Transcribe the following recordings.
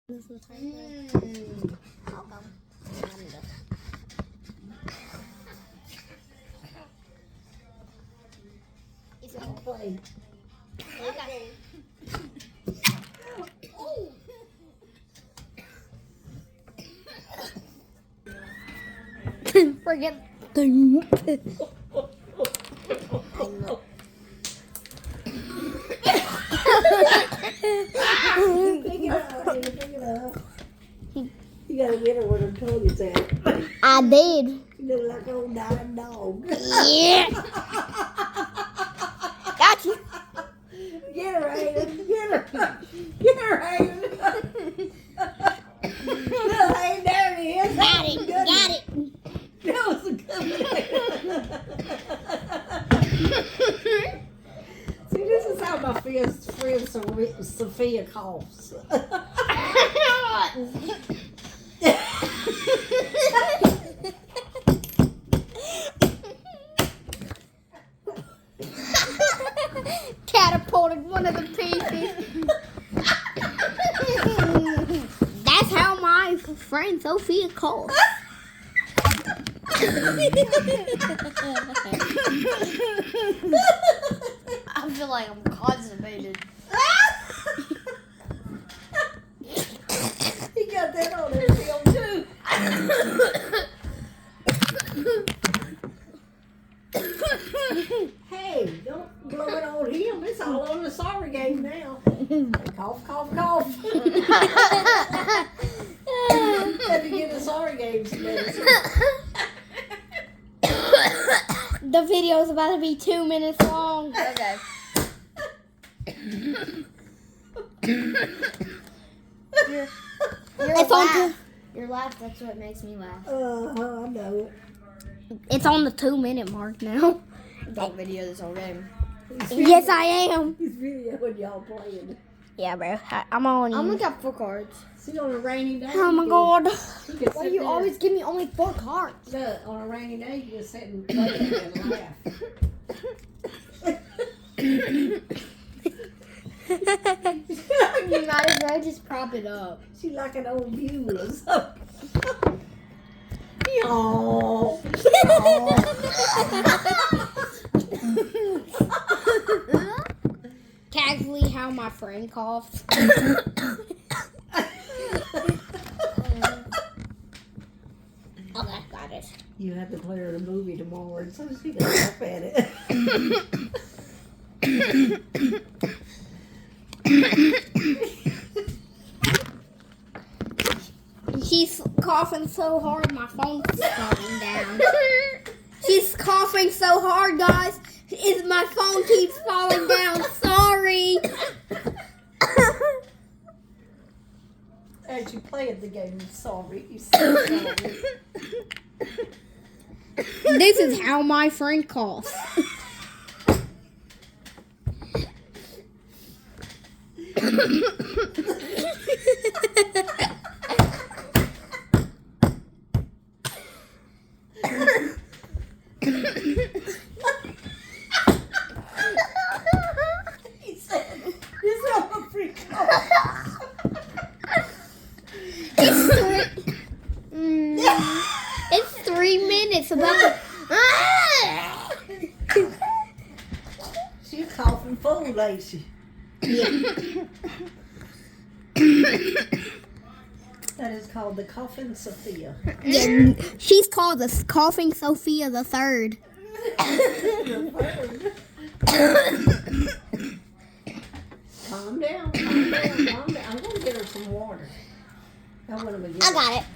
This is the time. I'll go. It's a play. Okay. Oh. Forget thing. Pick it up. You gotta get her where her tongue is at. I did. You look like an old dying dog. Yeah. Got you. Get her, Hayden. Get her. Get her, Hayden. Look, Hayden, there it is. Got it. Got it. That was a good one. See, this is how my friend Sophia coughs. Catapulted one of the pieces. That's how my friend Sophia coughs. I feel like I'm constipated. He got that on there film too. Hey, don't blow it on him. It's all on the sorry game now. Cough, cough, cough. Had to get the sorry games medicine. The video is about to be 2 minutes long. Okay. It's on. Your laugh, that's what makes me laugh. I know it. It's on the 2-minute mark now. Don't video this whole game. Yes, I am. He's videoing y'all playing. Yeah, bro. I'm on. I'm gonna get 4 cards. See, on a rainy day. Oh my god. Why do you always give me only 4 cards? Look, on a rainy day, you just sit and play and laugh. You might as well just prop it up. She like an old mule or something. Oh. Casually, how my friend coughs. Okay, got it. You have to play her the movie tomorrow, and so she can laugh at it. She's coughing so hard, my phone's falling down. She's coughing so hard, guys. My phone keeps falling down. Sorry. As you play at the game, you're sorry. You're so sorry. This is how my friend coughs. He said, "This is how my freak cough." It's 3 minutes. About She's coughing full, ain't she? That is called the Coughing Sophia. Yeah, she's called the Coughing Sophia the Third. Calm down, calm down, calm down. I'm going to get her some water. I want to begin. I got it.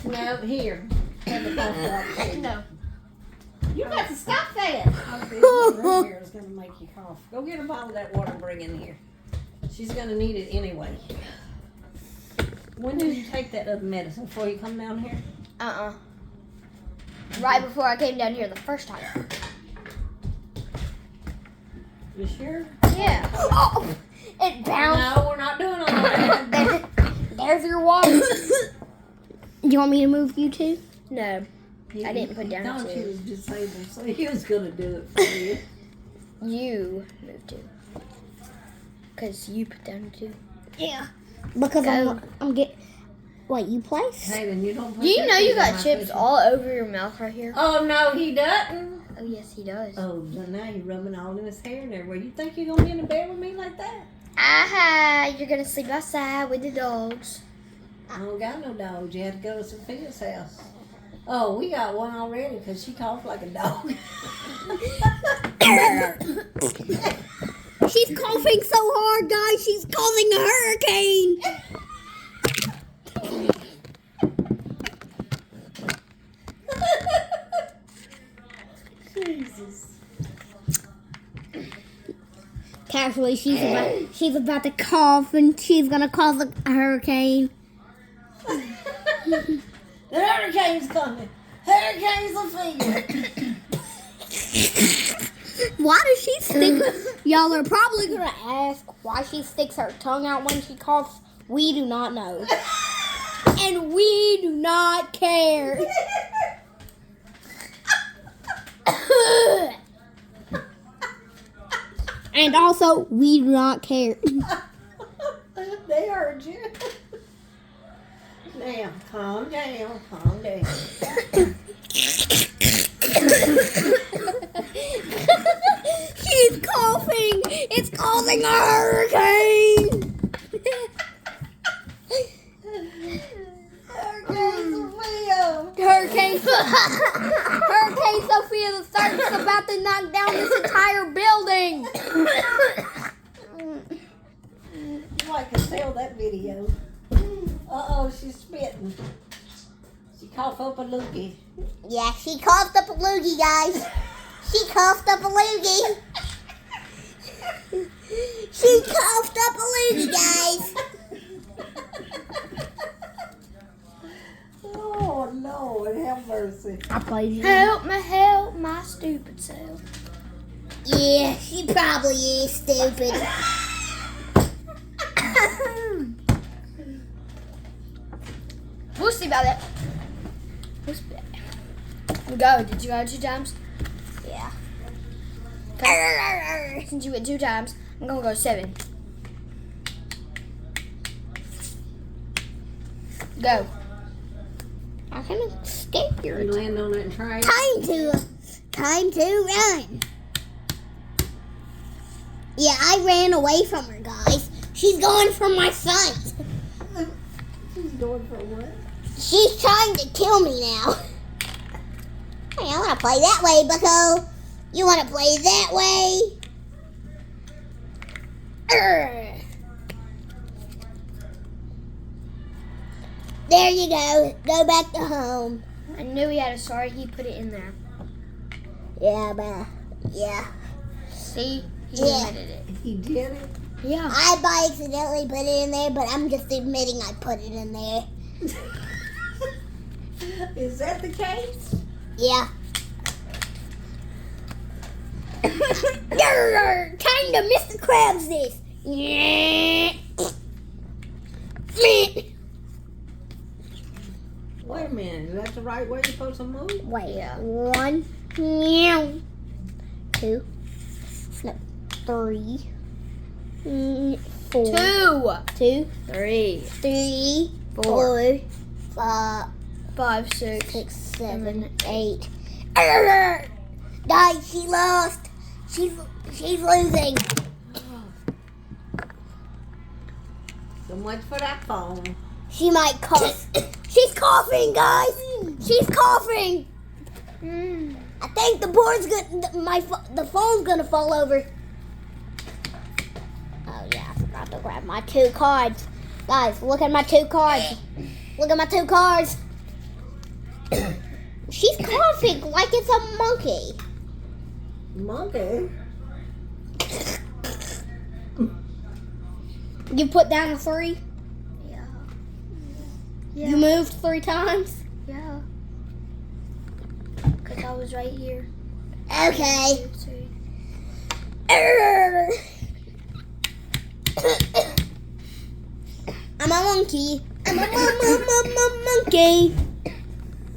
No, here. Have the cough drop. No. You got to stop that. I'll be right here. It's going to make you cough. Go get a bottle of that water and bring in here. She's going to need it anyway. When did you take that other medicine? Before you come down here? Right before I came down here the first time. You sure? Yeah. Oh, it bounced. No, we're not doing all that. There's your water. Do you want me to move you too? No. I didn't put down Thought two. you was disabled, so he was going to do it for you. You moved 2. Because you put down 2. Yeah. Because Go. I'm get. Wait, you place? Hayden, you don't put Do you your know you finger in got my chips cookie. all over your mouth right here? Oh, no, he doesn't. Oh, yes, he does. Oh, so now you're rubbing all in his hair and everywhere. You think you're going to be in the bed with me like that? Aha, you're going to sleep outside with the dogs. I don't got no dogs. You had to go to Sophia's house. Oh, we got one already because she coughed like a dog. She's coughing so hard, guys. She's causing a hurricane. Jesus. Casually, she's about to cough and she's gonna cause a hurricane. The hurricane's coming. Hurricane Sophia. Why does she stick? Y'all are probably gonna ask why she sticks her tongue out when she coughs. We do not know, and we do not care. And also, we do not care. They heard you. Now, calm down, calm down. She's coughing. It's causing a hurricane. Hurricane Sophia. Hurricane Sophia the third is about to knock down this entire building. I can sell that video. Uh-oh, she's spitting. She coughed up a loogie. Yeah, she coughed up a loogie, guys. She coughed up a loogie. She coughed up a loogie, guys. Oh, Lord, have mercy. I played you. Help my stupid self. Yeah, she probably is stupid. We'll see about that. We'll see about that. We go. Did you go 2 times? Yeah. Okay. Since you went 2 times, I'm gonna go 7. Go. I kind of scared You land on that train. Time to run. Yeah, I ran away from her, guys. She's going for my son. She's going for what? She's trying to kill me now. Hey, I want to play that way, Bucko. You want to play that way? Urgh. There you go. Go back to home. I knew he had a sorry. He put it in there. Yeah, but yeah. See? He Yeah. admitted it. He did it? Yeah. I by accidentally put it in there, but I'm just admitting I put it in there. Is that the case? Yeah. Kind of Mr. Krabs this. Yeah. Wait a minute. Is that the right way you're supposed to move? Wait. Yeah. 1, 2, no, 3, 4, 2, 3, 3, 4, 4, 5, 5, 6. 6, 7, 8. Guys, she lost. She's losing. So much for that phone. She might cough. She's coughing, guys. She's coughing. I think the board's the phone's gonna fall over. Oh yeah, I forgot to grab my 2 cards. Guys, look at my 2 cards. Look at my 2 cards. She's coughing like it's a monkey. Monkey? You put down a 3? Yeah. You moved 3 times? Yeah. Because I was right here. Okay. 2, 3. I'm a monkey. I'm a monkey.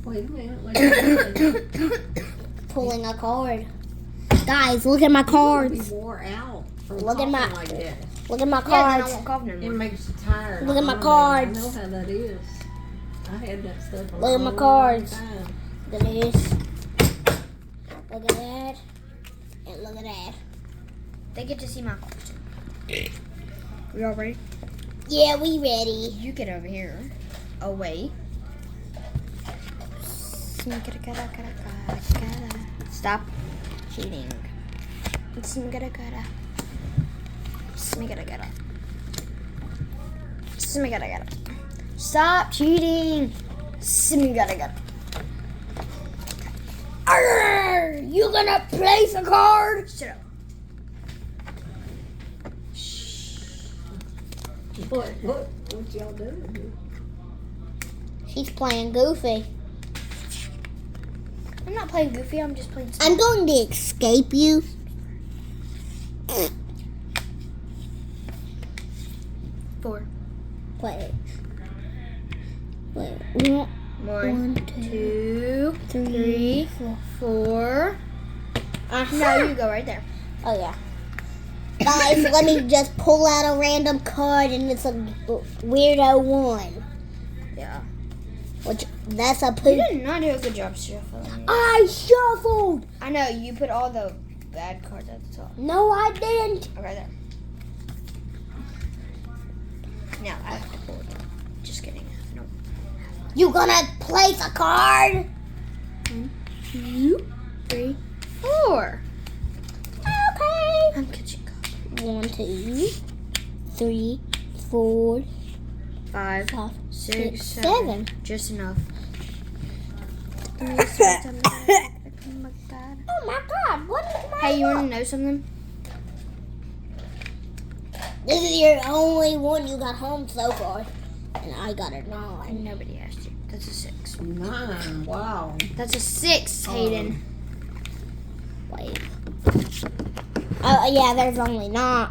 Wait a minute. Wait a minute. Pulling a card. Guys, look at my cards. Be wore out from Look at my- coughing like that. Look at my Yeah, then I cards. won't cough no It more. makes you tired. Look at my I cards. know how that is. I had that stuff a Look at my long cards. time. Look at this. Look at that. And look at that. They get to see my cards. We all ready? Yeah, we ready. You get over here. Oh, wait. Stop cheating. Stop cheating. Arr, you gonna place a card? Shut up. What y'all doing? She's playing Goofy. I'm not playing Goofy. I'm just playing. I'm going to escape you. Four. Wait. Wait. One, two, three, four. No, you go right there. Oh, yeah. Guys, let me just pull out a random card, and it's a weirdo one. Yeah. That's a You poop. did not do a good job shuffling. I shuffled. I know, you put all the bad cards at the top. No, I didn't. Okay, there. Now, I have to pull it down. Just kidding. No. You gonna place a card? 1, 2, 3, 4. Okay. I'm catching cards. 1, 2, 3, 4, 5, 5, 6, 6, 7. Just enough. Oh my God! What is my? Hey, you want to know something? This is your only one you got home so far, and I got a 9. Nobody asked you. That's a 6. 9. Wow. That's a 6, Hayden. Wait. Oh yeah, there's only 9.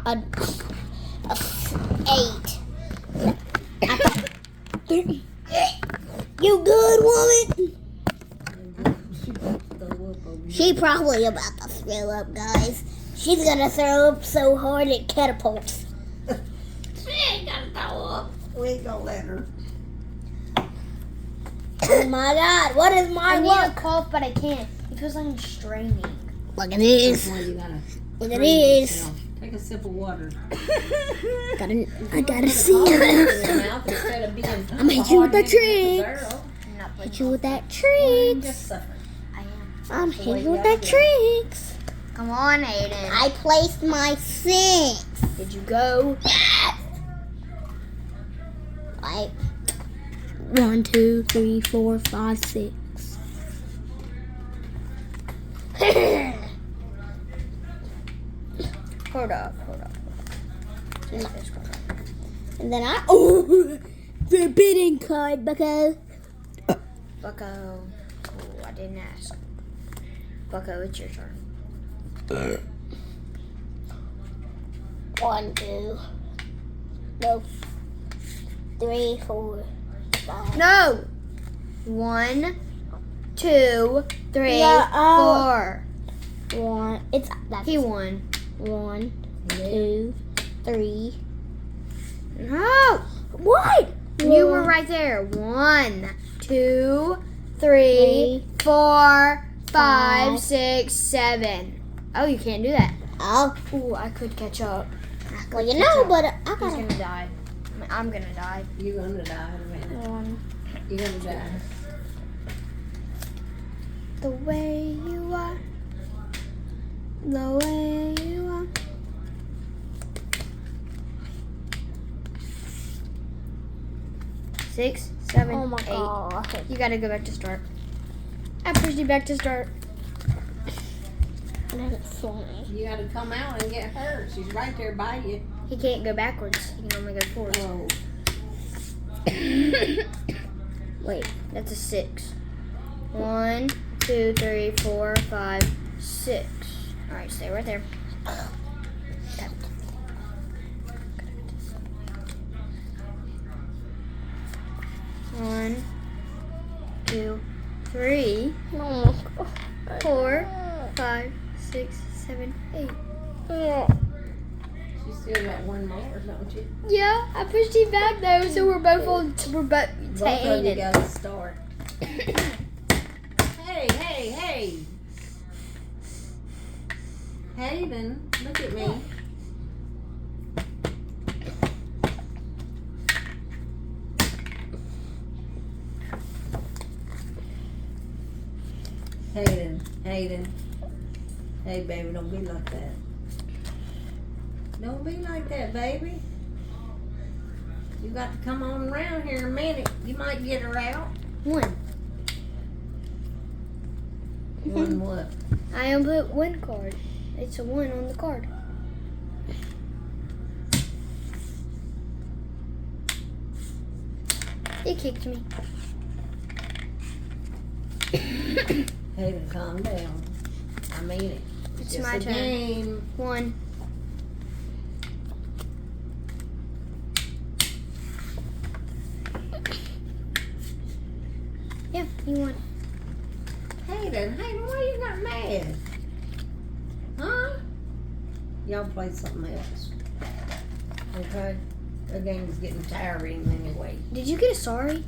8. You good, woman? She probably about to throw up, guys. She's gonna throw up so hard it catapults. She ain't gonna throw up. We ain't gonna let her. Oh my God! What is my I need luck? to cough, but I can't. It feels like I'm straining. Look at this. Well, you gotta Look at breathe this. yourself. Take a sip of water. I gotta see. In your mouth instead of being I'm hit you with the hard-headed trick. girl. I'm not playing. Hit you with that I'm trick. just suffering. I am. I'm the way hit you with you that gotta tricks. Come on, Hayden. I placed my 6. Did you go? Like 1, 2, 3, 4, 5, 6. Hold up. And then forbidden card because Bucko. Oh, I didn't ask. Bucko, it's your turn. 1, 2, no, 3, 4, 5. No. 1, 2, 3, Yeah, 4. 1. It's that's He won. 1, 2, 3. No. What? You were right there. 1, 2, 3, 4, 5, 6, 7. Oh, you can't do that. Oh, Ooh, I could catch up. well, you know, but I He's gotta. gonna die. I'm gonna die. You're gonna die in a minute. 1. You're gonna die. The way you are. The way you are. Six, 7, Oh my 8. God. You gotta go back to start. I pushed you back to start. That's funny. You gotta come out and get her. She's right there by you. He can't go backwards. He can only go forwards. Oh. Wait, that's a 6. 1, 2, 3, 4, 5, 6. Alright, stay right there. Okay. 1, 2, 3, Oh 4, 5, 6, 7, 8. You still got one more, don't you? Yeah, I pushed him back though, so we're both Both of you Hayden. got to start. Hey, hey, hey. Hayden, look at me. Hayden. Hey, baby, don't be like that. Don't be like that, baby. You got to come on around here in a minute. You might get her out. One. One what? I input one card. It's a 1 on the card. It kicked me. Hayden, calm down. I mean it. It's just my a turn. game. 1. Yeah, you won. Hayden, why you got mad? Huh? Y'all play something else. Okay? The game's getting tiring anyway. Did you get a sorry?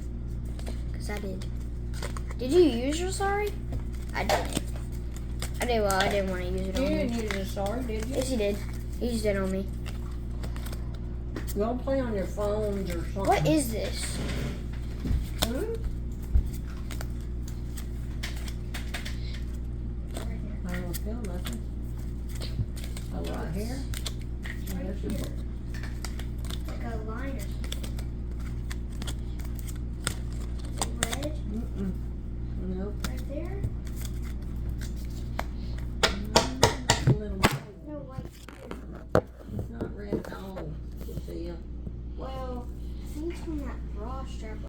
Because I did. Did you use your sorry? I didn't. I did. Well, I didn't want to use it You on didn't you. use a sorry, did you? Yes, you did. You used it on me. Y'all play on your phones or something. What is this? Hmm? I don't feel nothing. Oh, right here? There's your book. Like a line or something. Is it red? Mm-mm. Nope. Right there? A little bit. No, white. It's not red at all, Sophia. Well, I think it's from that bra strap